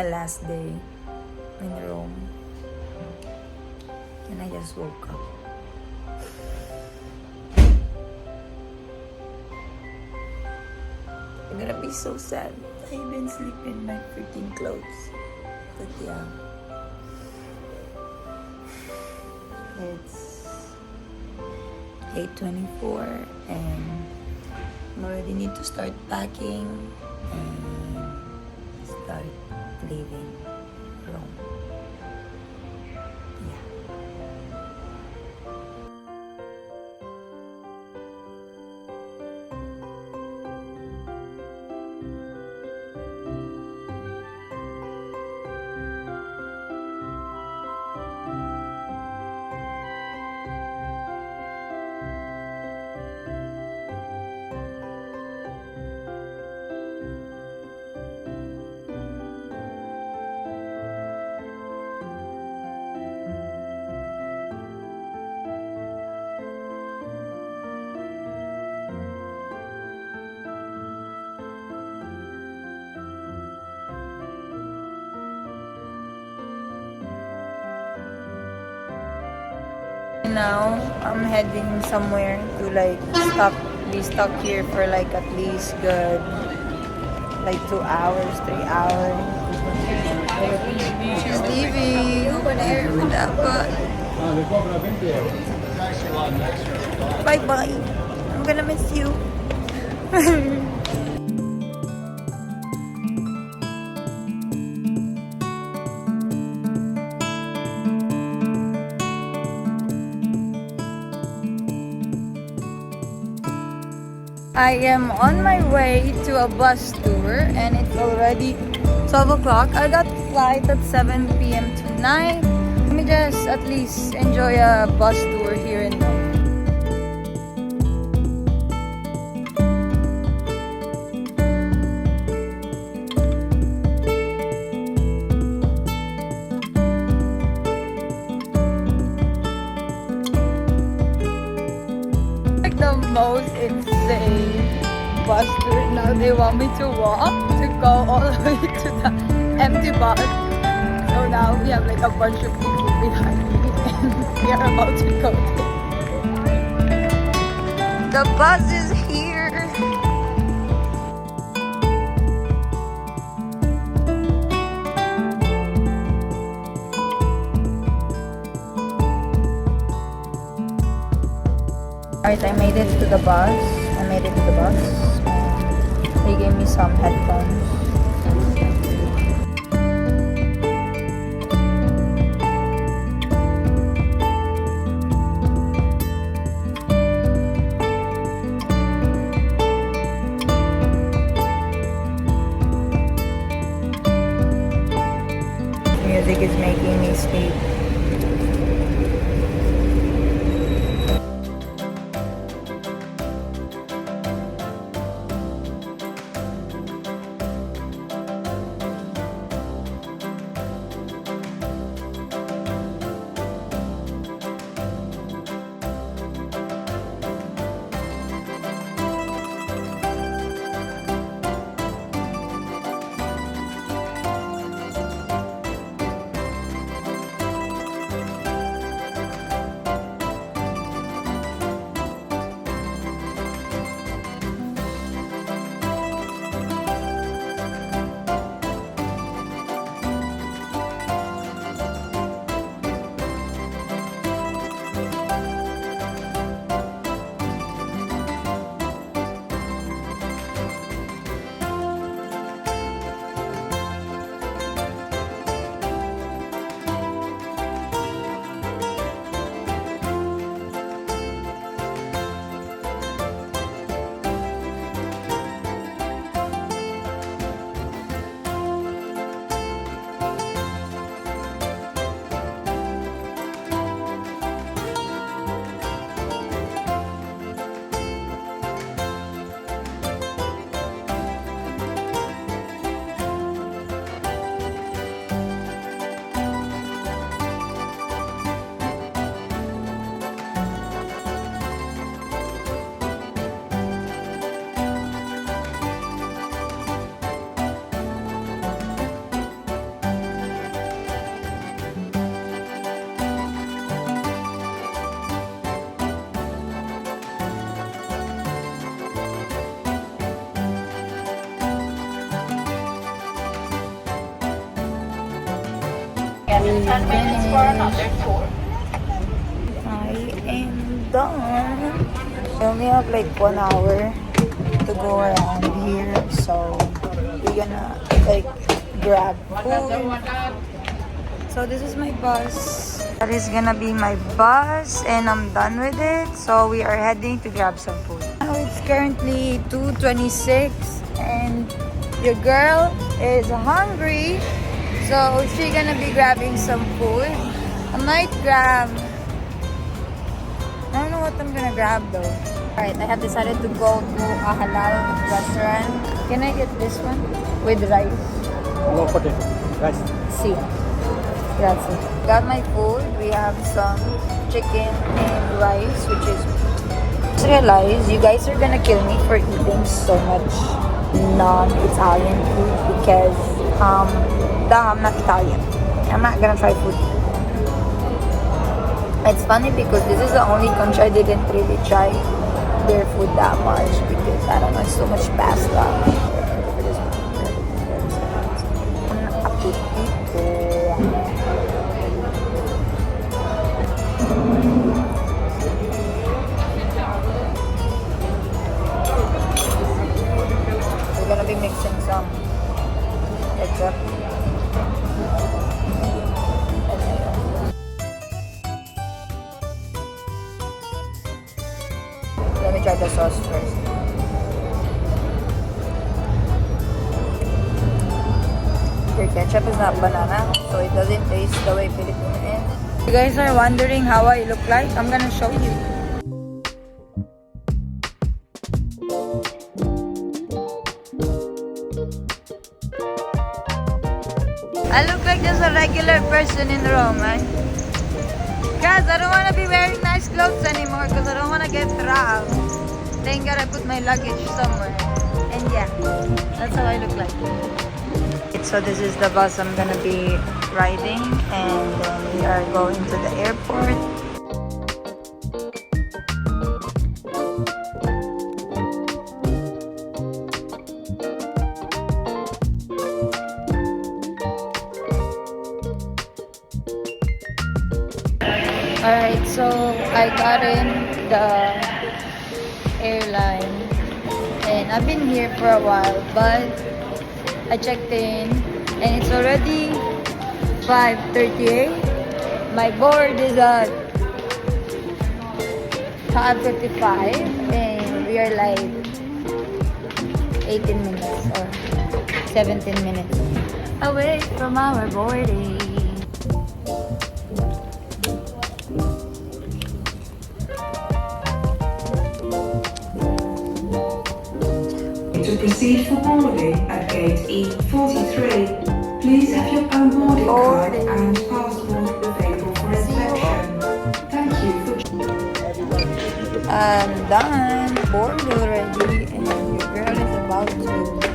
my last day in Rome. And I just woke up. I'm gonna be so sad. I've been sleeping in my freaking clothes. But yeah. It's 8:24 and I already need to start packing and start leaving Rome. Yeah. Now I'm heading somewhere to be stuck here for like at least good 2 hours, 3 hours. She's leaving over there with that butt. Bye bye. I'm gonna miss you. I am on my way to a bus tour and it's already 12 o'clock. I got flight at 7 p.m. tonight. Let me just at least enjoy a bus tour here in Rome. The most insane bus tour. Now they want me to walk to go all the way to the empty bus. So now we have like a bunch of people behind me and we are about to go there. The bus is here. Alright, I made it to the bus. They gave me some headphones. Music is making me sleep. We finished. I am done. We only have like 1 hour to go around here, so we're gonna like grab food. So this is my bus. That is gonna be my bus, and I'm done with it. So we are heading to grab some food. Now it's currently 2:26, and your girl is hungry, so she's gonna be grabbing some food. I might grab. I don't know what I'm gonna grab though. Alright, I have decided to go to a halal restaurant. Can I get this one with rice? No potato, rice. See. Grazie. Got my food. We have some chicken and rice, which is... Just realize you guys are gonna kill me for eating so much non-Italian food because I'm not Italian. I'm not gonna try food. It's funny because this is the only country I didn't really try their food that much because I don't know, it's so much pasta. We're gonna be mixing some ketchup. Let me try the sauce first. Their ketchup is not banana, so it doesn't taste the way Filipino is. You guys are wondering how I look like? I'm gonna show you. I look like just a regular person in Rome, right? Guys, I don't want to be wearing nice clothes anymore because I don't want to get robbed. Thank God I put my luggage somewhere. And yeah, that's how I look like. So this is the bus I'm gonna be riding, and then we are going to the airport. Alright, so I got in the airline and I've been here for a while, but I checked in and it's already 5:38. My board is at 5:55 and we are like 18 minutes or 17 minutes away from our boarding. To proceed for boarding at gate E43, please have your own boarding card and passport available for inspection. Thank you for... I'm done, bored already, and your girl is about to